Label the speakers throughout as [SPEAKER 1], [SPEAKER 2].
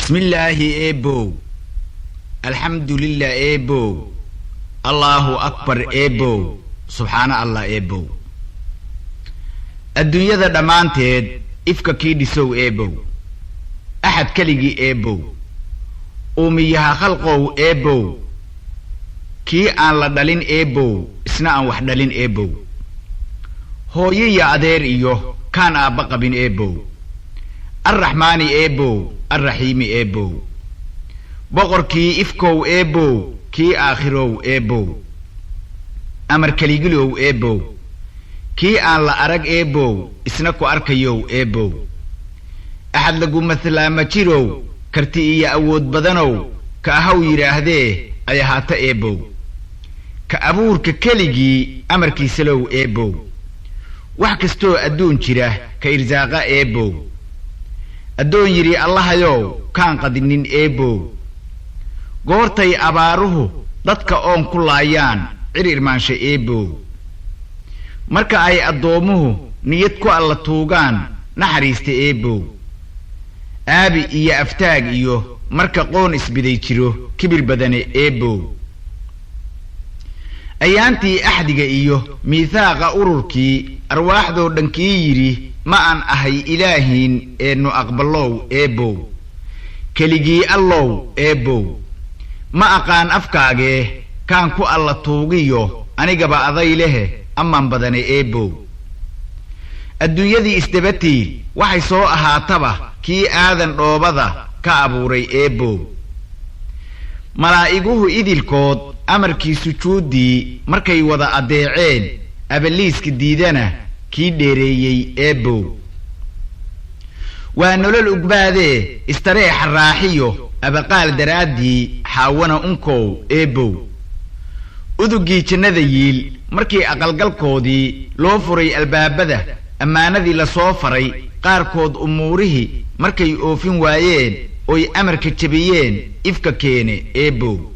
[SPEAKER 1] بسم الله إيبو الحمد لله إيبو الله أكبر إيبو سبحان الله إيبو الدنيا ذا دمانتهد إفكا كيدي سو إيبو أحد كليجي إيبو أميها خلقه إيبو كي آن لدالين إيبو إسنا آن وحدالين إيبو هو يا أدير إيوه كان أبقى بين إيبو الرحمن إيبو الرحيم إيبو بقر كي إفكو إيبو كي آخرو إيبو أمر كليجلو إيبو كي آن لا أرق إيبو إسنكو أركيو إيبو أحد لقو مثلا ما تيرو كرتي إيا أود بدنو كأهو يراهده أيهاتا إيبو كأبور ككليجي أمر كيسلو إيبو وحكستو أدون جيره كإرزاقا إيبو أدون يري الله يو كان قدنين إيبو غورتي أباروه ضدك أون كل عيان عرير مانشي إيبو مركا أي أدوموه نيتكو الله توغان نحريست إيبو آبي إيا أفتاق إيوه مركا قون إسبيدي تيروه كبير بدني إيبو أيانتي أحدق إيوه ميثاق أروركي أرواح دو دنكيري ما أن أهي إلهين إنو أقبلو إيبو كليجي الله إيبو ما أقان أفكاقه كان كو الله توغيو أني قبا أضي له أمان بدني إيبو الدنيا دي استبتي وحي سوءها طبع كي آذن روبضة كأبوري إيبو ملائقوه إذي الكود أمركي سجودي مركي وضع أديعين أبليس كديدنا كي ديريي إيبو وأنو للأقبادي استريح الراحيو أبقال درادي حاونا أنكو إيبو أدوكي چنذييل مركي أقلقل كودي لوفري البابده أما نذي لصوفري قاركود أموره مركي أوفين وايين أوي أمركي تبيين إفكا كيني إيبو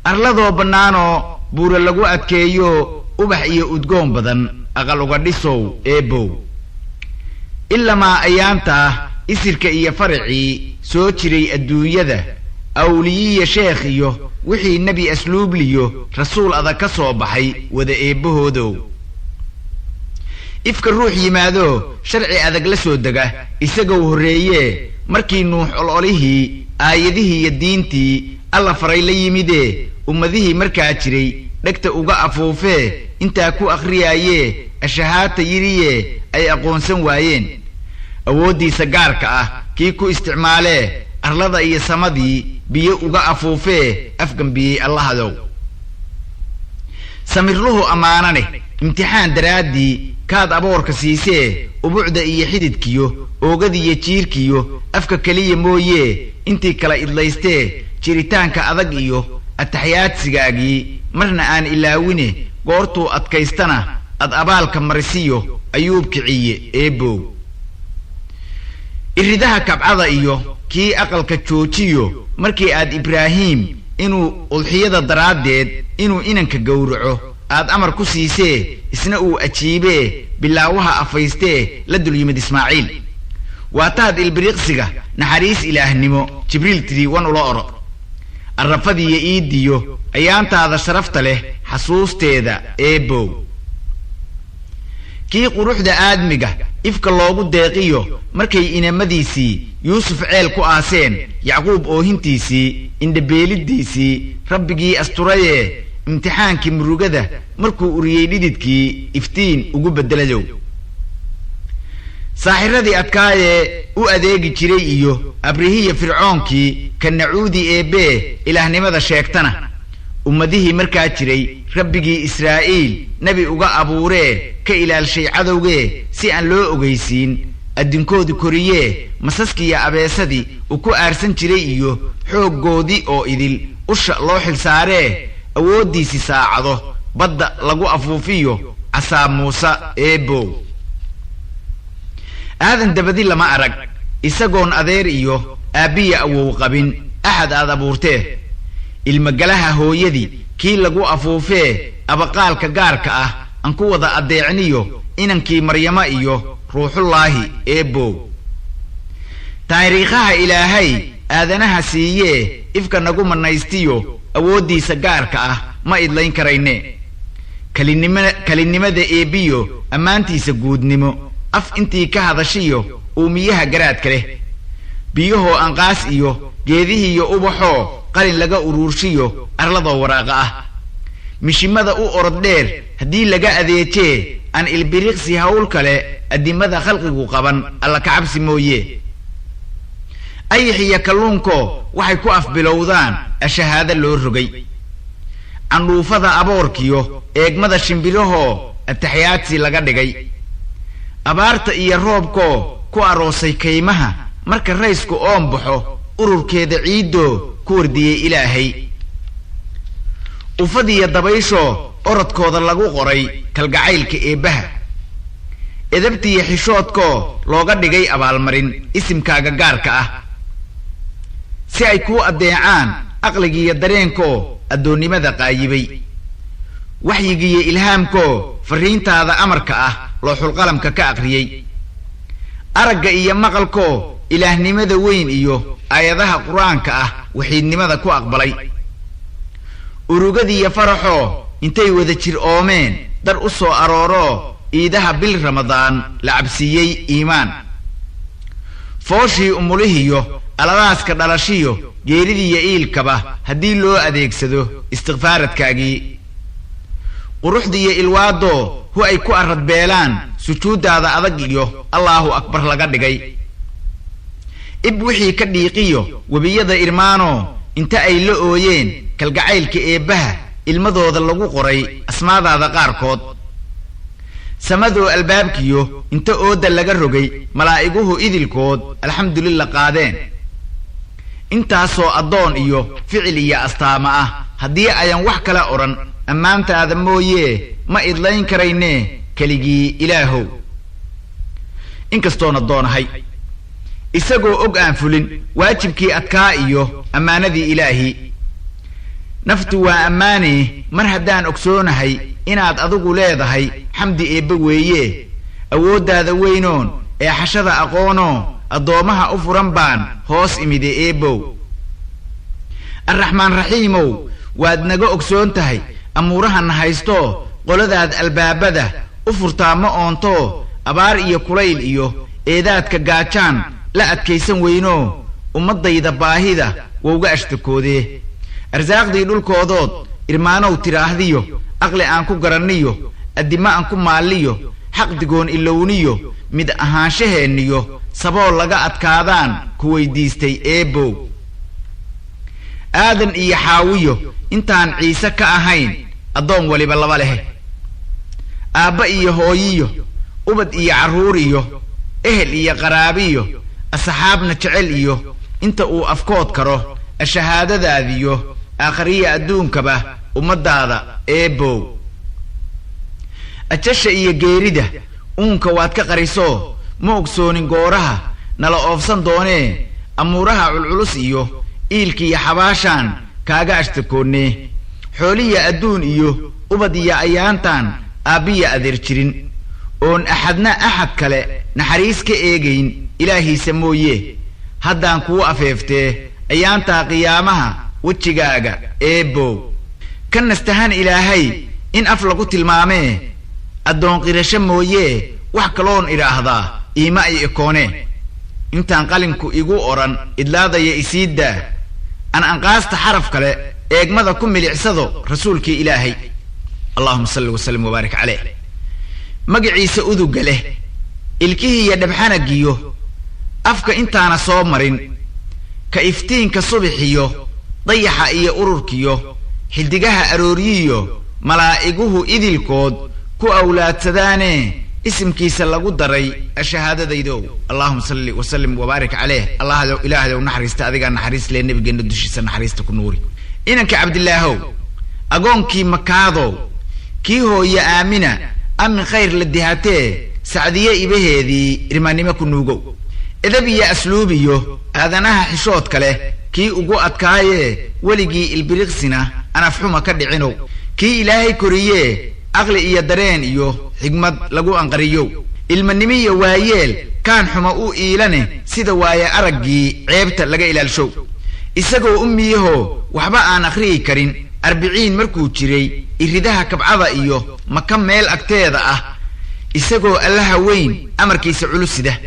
[SPEAKER 1] أرلادو بنانو بورا لغو أدكيو أبحيي أدقون بدن أغلو قدسو إيبو إلا ما أيانتا إسرك إيا فرعي سوچري الدنيا ذا أوليي شيخيو وحي النبي أسلوب ليو رسول أذا كسو بحي وذا إيبوه دو إفك الروح يمادو شرعي أذا قلسو دقه إساقو هرية مركي نوح الأوليه آيذيه يدينتي الله فري لي يميده أمذيه مركاتري لكت أغا أفوفيه انتا كو أخريايه الشهادة يريه أي أقون سنوايين أودي سقارك كيكو استعماله أرلضا إيا سمدي بيه أغا أفوفيه أفقن بيه الله دو سمره أمانانه امتحان درادي كاد أبورك سيسيه وبعد إيا حدد كيو وقدي يجير كيو أفكا كليه مويه انتي كلا إدلايستيه جيريتانك أذق إيو التحيات سيقاقي مرنا آن إلاوينه قورتو أدكيستنا أد أبالك مرسيو أيوب كعيه إيبو إردها كبعضا إيو كي أقل كتشوشيو مركي آد إبراهيم إنو الحيادة درادد إنو إننك قورعو آد أمر كسيسيه إسنأو أتشيبه بالله أفايسته لدو اليمد إسماعيل واتاد البريقسيقة نحريس إله النمو جبريل تري وان أولأرى الرفضي يأيديو أيام تاذا شرفت له حصوص تيدا إيبو كي قروح دا آدميقة إفك اللوغو داقيو مركي إنا مديسي يوسف عيل كو آسين يعقوب أوهنتيسي إند بيلديسي ربكي أستريه امتحان كي مروقده مركو أريديدكي إفتين وقوب الدلجو ساحرة أتكاية وأديقي جري إيو أبريهية فرعونكي كالنعودي إيبيه إله نماذا شاكتنا أمديه مركا جري ربكي إسرائيل نبي أغا أبوريه كإلال شي عدوغيه سيان لو أغيسين الدنكود كوريه مساسكي يا أبيسدي وكو أرسن جري إيو حوق قودي أو إذل أشأ لوحل ساريه أودي ساعده بدأ لغو أفوفيو عسى موسى إيبو هذا دبدي لما أرق إساقون أذير إيوه أبي أو قبن أحد هذا بورته المقالها هو يدي كي لغو أفوفيه أبقال كقارك أنكو ذا أديعنيو إننكي مريم إيوه روح الله إيبو taariikhaha ilaahay aadanaha siiyee ifka nagu manaystiyo awoodiisa gaarka ah ma idlayn karayne kalinimada eebiyo ammaantiisa guudnimo af intii ka hadashiyo uumiyaha garaadka leh biyahoo anqaas iyo geedihiiyo ubaxoo qalin laga uruurshiyo arladoo waraaqa ah mishimada u orod dheer haddii laga adeejee aan ilbiriqsi hawl kale addimada khalqigu qaban alla ka cabsi mooye ayaxiya kalluunko waxay ku afbilowdaan ashahaado loo rogay candhuufada aboorkiyo eegmada shimbirahoo ataxiyaadsi laga dhigay abaarta iyo roobkoo ku aroosay kaymaha marka raysku oon baxo ururkeeda ciiddoo ku wardiyey ilaahay ufadiyo dabayshoo orodkooda lagu qoray kalgacaylka eebbaha edabtiyo xishoodkoo looga dhigay abaalmarin isimkaaga gaarka ah si ay kuu addeecaan aqligiiyo dareenkoo addoonnimada qaayibay waxyigiiyo ilhaamkoo farriintaada amarka ah looxulqalamka ka aqriyey aragga iyo maqalkoo ilaahnimada weyn iyo aayadaha qur-aanka ah waxiidnimada ku aqbalay urugadiiyo faraxoo intay wada jir oomeen dar u soo arooroo iidaha bil ramadaan la cabsiiyey iimaan fooshii umulihiyo aladaaska dhalashiyo geeridiiyo iilkaba haddii loo adeegsado istikfaaradkaagii quruxdiiyo ilwaadoo hu ay ku arradbeelaan sujuuddaada adag iyo allaahu akbar laga dhigay ib wixii ka dhiiqiyo webiyada irmaanoo inta ay la ooyeen kalgacaylka eebbaha ilmadooda lagu qoray asmaadaada qaarkood samadoo albaabkiyo inta ooda laga rogay malaa'iguhu idilkood alxamdulillah qaadeen intaasoo addoon iyo ficil iyo astaama ah haddii ayan wax kala odhan ammaantaada mooyee ma idlayn karayne keligii ilaahow inkastoona doonahay isagoo og aan fulin waajibkii adkaa iyo ammaanadii ilaahi naftu waa ammaanee mar haddaan ogsoonahay inaad adigu leedahay xamdi eebbe weeye awooddaada weynoon ee xashada aqoonoo addoommaha u furan baan hoos imide eebbow arraxmaan raxiimow waad naga ogsoon tahay amuurahanna haystoo qoladaad albaabada u furtaa ma oontoo abaar iyo kulayl iyo eedaadka gaajaan la adkaysan weynoo ummaddayda baahida wowga ashtakoodee arsaaqdii dhulkoodood irmaanow tiraahdiyo aqli aan ku garanniyo addimo aan ku maalliyo xaqdigoon ilowniyo mid ahaanshaheenniyo sabool laga adkaadaan ku weydiistay eebbow aadan iyo xaawiyo intaan ciise ka ahayn addoon waliba laba leh aabba iyo hooyiyo ubad iyo carruur iyo ehel iyo qaraabiyo asxaabna jecel iyo inta uu afkood karo ashahaadadaadiyo aakhariya adduunkaba ummaddaada eebbow ajasha iyo geerida uunka waad ka qarisoo ma ogsoonin gooraha nala oofsan doonee amuuraha culculus iyo iilkiiyo xabaashaan kaaga ashtakoonnee xooliya adduun iyo ubad iyo ayaantaan aabbiya adeer jirin oon axadna axad kale naxariis ka eegayn ilaahiisa mooye haddaan kuu afeeftee ayaantaa qiyaamaha wejigaaga eebbow ka nastahan ilaahay in af lagu tilmaamee addoon qirasho mooyee wax kaloon idhaahdaa iima ay ekoonee intaan qalinku igu odhan idlaadaya isiiddaa an anqaasta xaraf kale eegmada ku milicsado rasuulkii ilaahay allahuma salli wasallim wabaarik caleyh magaciisa uduga leh ilkihiiyo dhabxanagiyo afka intaana soo marin ka iftiinka subaxiyo dayaxa iyo ururkiyo xidigaha arooryiyo malaa'iguhu idilkood ku awlaadsadaane isimkiisa lagu daray ashahaadadaydow allahuma salli wasallim wabaarik caleyh ilaahayow naxariista adigaa naxariis lee nebigeenna dushiisa naxariista ku nuuri inanka cabdilaahow agoonkii makaadow kii hooye aamina amin khayr la dihatee sacdiye ibaheedii irmaannimo ku nuugow edab iyo asluubiyo aadanaha xishoodka leh kii ugu adkaayee weligii ilbiriqsina anafxuma ka dhicinow kii ilaahay koriyee aqli iyo dareen iyo xigmad lagu anqariyow ilmanimiyo waayeel كان حما إيلانه سيدا وايا أرقي عيبتا لغا إلى الشو إساقو أميهو وحبا آن أخريه كارين 40 مركو جيري إردها كبعضا إيوه مكان ميل أكتيدا إساقو الله وين أمر كيس علوس ده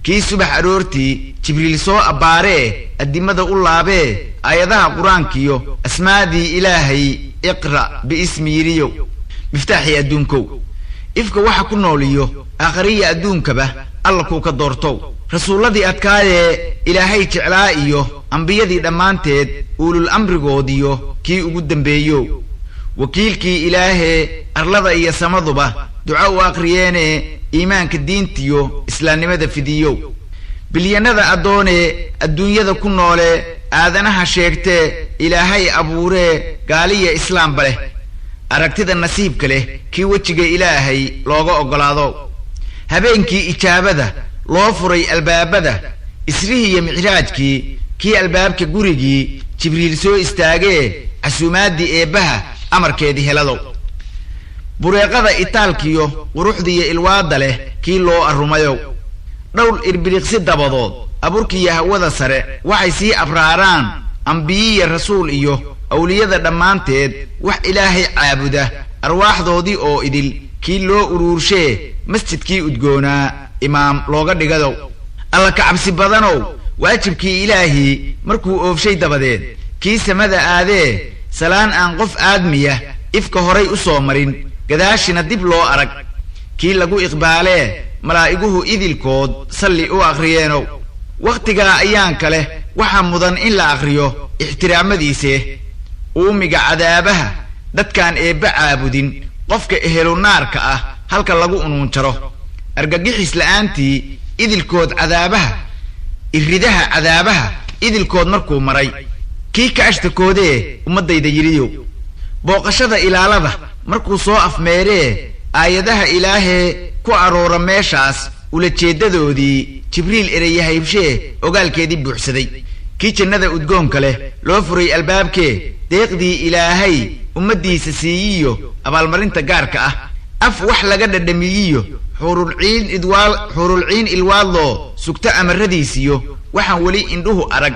[SPEAKER 1] كي سبح أرورتي جبريل سو أباري الدمدة أولابي آيادها قرآن كيو أسماء دي إلهي اقرأ باسم يريو مفتاحي أدونكو إفكا واحا كنو ليو آخرية أدونك به الله كوكا دورتو رسول الله دي أتكاية إلهي تعلائيو أنبيا دي دمانتد أولو الأمر قوديو كي أقدم بيو وكيل كي إلهي أرلضا إيا سمضبه دعاء آخريين إيمانك الدين تيو إسلام ماذا في ديو بليانذا أدوني الدنيا ذا كنولي آذنها شيكتي إلهي أبوري قالي إسلام بله أركتد النسيب كله كي وچيق إلهي لوغو أقلادو هبين كي إجابة لوفري الباب إسريه يمعراج كي الباب كقوريجي جبريل سو استاغي عسومات دي إيبها أمر كيدي هلادو بريقada itaalkiyo quruxdiya ilwaada leh kii loo arumayo dhowl irbiriqsi dabadood aburkiya hawada sare waxay sii abraaraan anbiyiya rasuul iyo awliyada dhamaanteed wax ilaahay caabuda arwaaxdoodii oo idil kii loo uruurshay masjidkii udgoona imaam looga dhigado alla ka cabsi badanow waajibkii ilaahi markuu oofshay dabadeed kii samada aadee salaan aan qof aadmiya ifka horay u soo marin gadaashina dib loo arag kii lagu iqbaalee malaa'iguhu idilkood salli u akhriyeeno waqtiga ayaan kale waxa mudan in la akhriyo ixtiraamadiisa uumiga cadaabaha dadkan eebba caabudin qofka ehelu naarka ah halka lagu unuunjaro argagixis la'aantii idilkood cadaabaha iridaha cadaabaha idilkood markuu maray kii ka ashtakoodee ummadayda yiriyo booqashada ilaalada markuu soo afmeeree aayadaha ilaahee ku aroora meeshaas ula jeedadoodii jibriil erayahaybshee ogaalkeedii buuxsaday kii jannada udgoonka leh loo furay albaabkee deeqdii ilaahay ummadiisa siiyiyo abaalmarinta gaarka ah af wax laga dhadhamiyiyo xurulciin ilwaadloo sugta amaradiisiyo waxaan weli indhuhu arag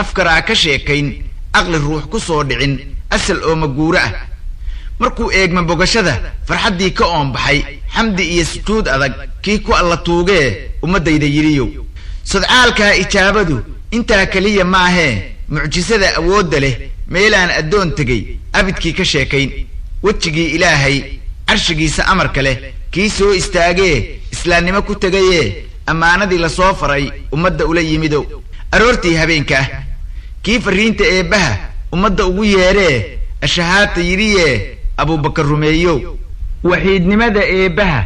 [SPEAKER 1] afkaraa ka sheekayn aqli ruux ku soo dhicin asal oo maguura ah markuu eegma bogashada farxaddii ka oonbaxay xamdi iyo sujuud adag kii ku alla tuugee ummadayda yiriyo sadcaalkaa ijaabadu intaa keliya maahee mucjisada awoodda leh meelaan addoon tegay abidkii ka sheekayn wejigii ilaahay carshigiisa amarka leh kii soo istaagee islaamnimo ku tegayee ammaanadii la soo faray ummadda ula yimidow aroortii habeenka ah kii farriinta eebbaha ummadda ugu yeeree ashahaadta yiriyee abubakar rumeeyow waxiidnimada eebbaha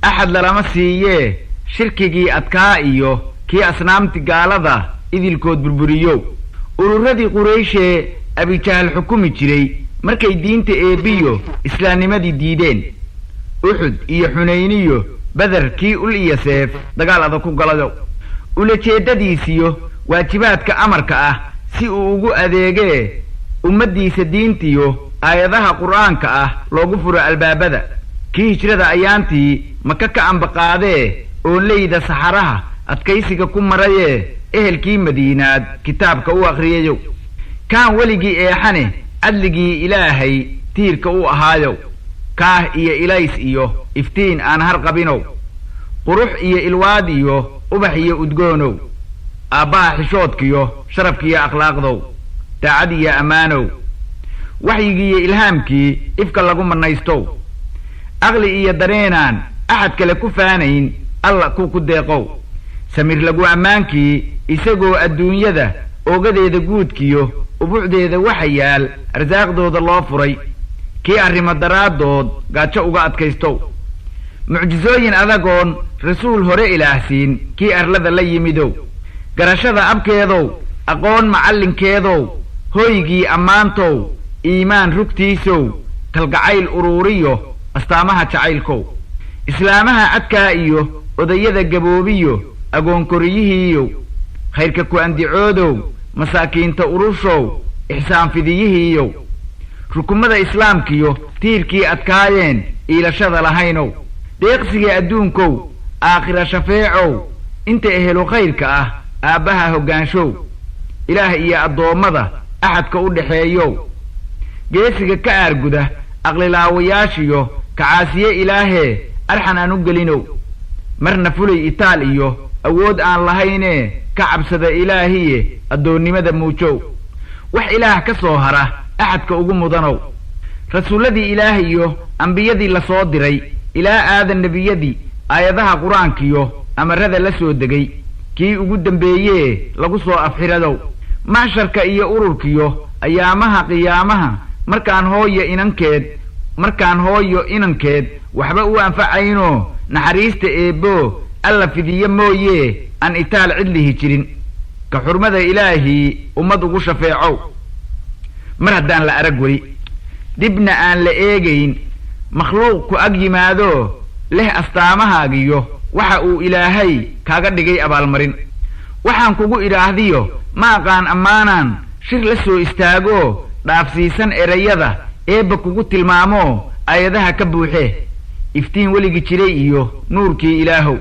[SPEAKER 1] axad lalama siiyee shirkigii adkaa iyo kii asnaamti gaalada idilkood burburiyow ururadii qurayshee abijahal xukumi jiray markay diinta eebbiyo islaamnimadii diideen uxud iyo xunayniyo badar kii ul iyo seef dagaal adag ku galayo ulajeedadiisiyo waajibaadka amarka ah si uu ugu adeegee ummadiisa diintiyo aayadaha qur'aanka ah loogu furo albaabada kii hijrada ayaantii maka ka ambaqaadee oo leyda saxaraha adkaysiga ku marayee ehelkii madiinaad kitaabka u akhriyayo kaan weligii eexane cadligii ilaahay tiirka u ahaayo kaah iyo ilays iyo iftiin aan harqabinow qurux iyo ilwaad iyo ubax iyo udgoonow aabbaha xishoodkiyo sharafkiiyo akhlaaqdow daacad iyo ammaanow waxyigiiyo ilhaamkii ifka lagu manaystow aqli iyo dareenaan axad kale ku faanayn alla ku deeqow samir lagu ammaankii isagoo adduunyada oogadeeda guudkiyo ubuucdeeda waxa yaal arsaaqdooda loo furay kii arrimo daraaddood gaajo uga adkaystow mucjisooyin adagoon rasuul hore ilaahsiin kii arlada la yimidow garashada abkeedow aqoon macallinkeedow hoygii ammaantow iimaan rugtiisow kalgacayl uruuriyo astaamaha jacaylkow islaamaha cadkaa iyo odayada gaboobiyo agoonkoryihiiyow khayrka ku andicoodow masaakiinta urushow ixsaan fidiyihiiyow rukumada islaamkiyo tiirkii adkaayeen iilashada lahaynow deeqsiga adduunkow aakhira shafeecow انت اهلو خيرك آبها هقانشو إله إيا الضومضة أحد كأود حيو جيسك كأرقده أغللاوياشيو كعاسية إلهي أرحنا نقلينو مرنا فلي إيطاليو أود أن لهيني كعبسد إلهي الدوني مدى موشو وح إله كصوهرة أحد كأقوم مضانو رسول الذي إلهيو أنبيادي لصودري إلى آذا النبيادي آيادها قرآنكيو أمر هذا لسودقي كي أقودن بيه لقصو أفحردو معشرك إيا أروركيو أيامها قيامها مركان هويو إننكيد وحبقوا أنفعينو نحريست إيبو ألا في ذي يمويه أن إتال عدله جرين كحرمة إلهي أمدو شفيعو مرهدان لأرقوري دبنا أن لإيجين مخلوق كأجي ماذو له أستامها جيو وحاو إلهي كاقدقي أبالمرين وحان كوكو إلهيو ما كان أمانان شر لسو استاغو دافسيسان إريادة إيبا كوكو تلمامو آيادها كبوحيه إفتين ولي جيريو نوركي إلهو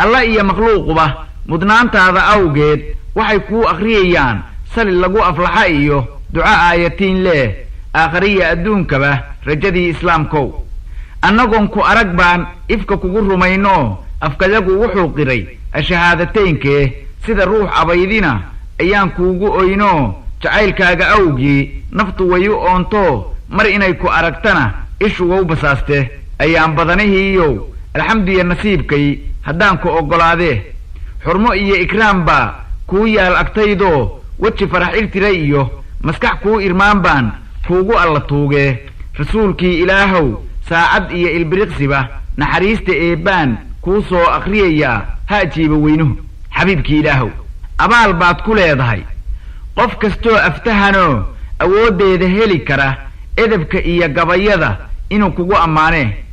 [SPEAKER 1] الله إيا مخلوق با مدنان تاذا أوجد وحي كو أخرييان سالي لغو أفلحائيو دعاء آياتين ليه آخرية أدون كبه رجدي إسلام كو أنكم كو أرقبان إفكا كوكو رمينو أفكاليكو وحو قري الشهادتين كيه سيد الروح أبايدينا أيان كوكو أينو جعيل كاقا أوجي نفتو ويو أونتو مر إنايكو أرقتنا إشو وو بساسته أيان بدنهيو الحمد لله نصيبكي هدان كو أقلاده حرمو إيا إكرام با كويا الأكتايدو وچي فرح إلتريو مسكح كو إرمان بان كوغو الله توغي رسولكي إلهو ساعد إيا البرقسبة نحريست إيبان كوسو أخريا هاتي بوينه حبيبكي إلهو أبال بات كل يضهي قف كستو أفتهانو أود يدهيلي كره إذبك إيا قبايضة إنو كوغو أمانيه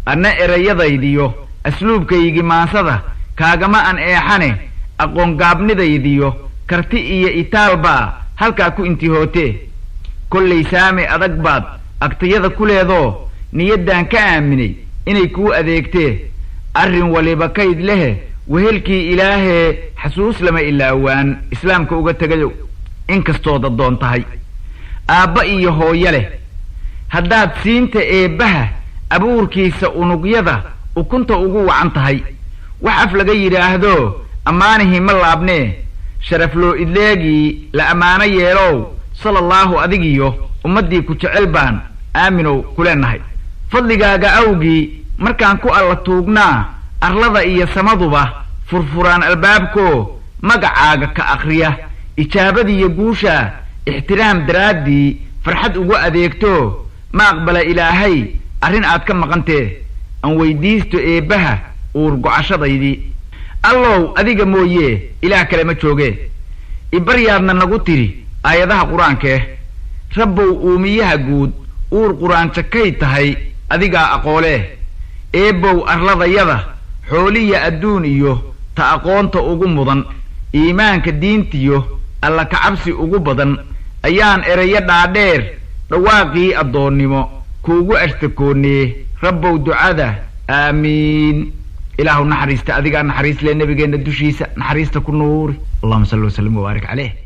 [SPEAKER 1] أنا إرياضة يديو أسلوبك يجي ماسادة كاغما أن إيحاني أقون قابني دا يديو كرتي إيا إتالبا هلكا كو انتهوتي كل سامي أدقباد أكتياذا كل يدو نيدان كامني إني كو أذيكتي أرن وليبكايد له وهلكي إلهي حسوس لما إلا أوان إسلامك أغتقلو إنكستو ضدون تهي آبائي يهو يله هداد سينت إيبها أبوركيسا أنوغيضا وكنت أقوى عن تهي وحف لغير أهدو أمانه ملابني شرفلو إدلاقي لأمانة يلو صلى الله أذيقيو ومدي كتعلبان آمنو كلانهي فضلقاقا أوغي مركان كو الله توقنا أرلضا إيا سمضبا فرفران البابكو مقعاقا كأخرية إجابدي يقوشا احترام درادي فرحد أقوى أذيكتو ما أقبل إلهي أرين آدكم مقنته أن ويديستو إيبها ورقو عشضيدي الله أذيق مويه إله كلمة شوغي إبريادنا نقوتيري آيادها قرآنك ربو أوميها قود ور قرآن شكيتهي أذيقا أقوله إيبو أرلضا يضا حولي أدونيو تأقونت أقومضا إيمانك دينتيو ألا كعبسي أقوبضا أيان إرياد عدير رواقي الضونيمو كوغو أشتكوني ربو دعاده آمين إله نحريست أذيقا نحريست للنبي قينا الدشيسة نحريست كل نور اللهم صل وسلم وبارك عليه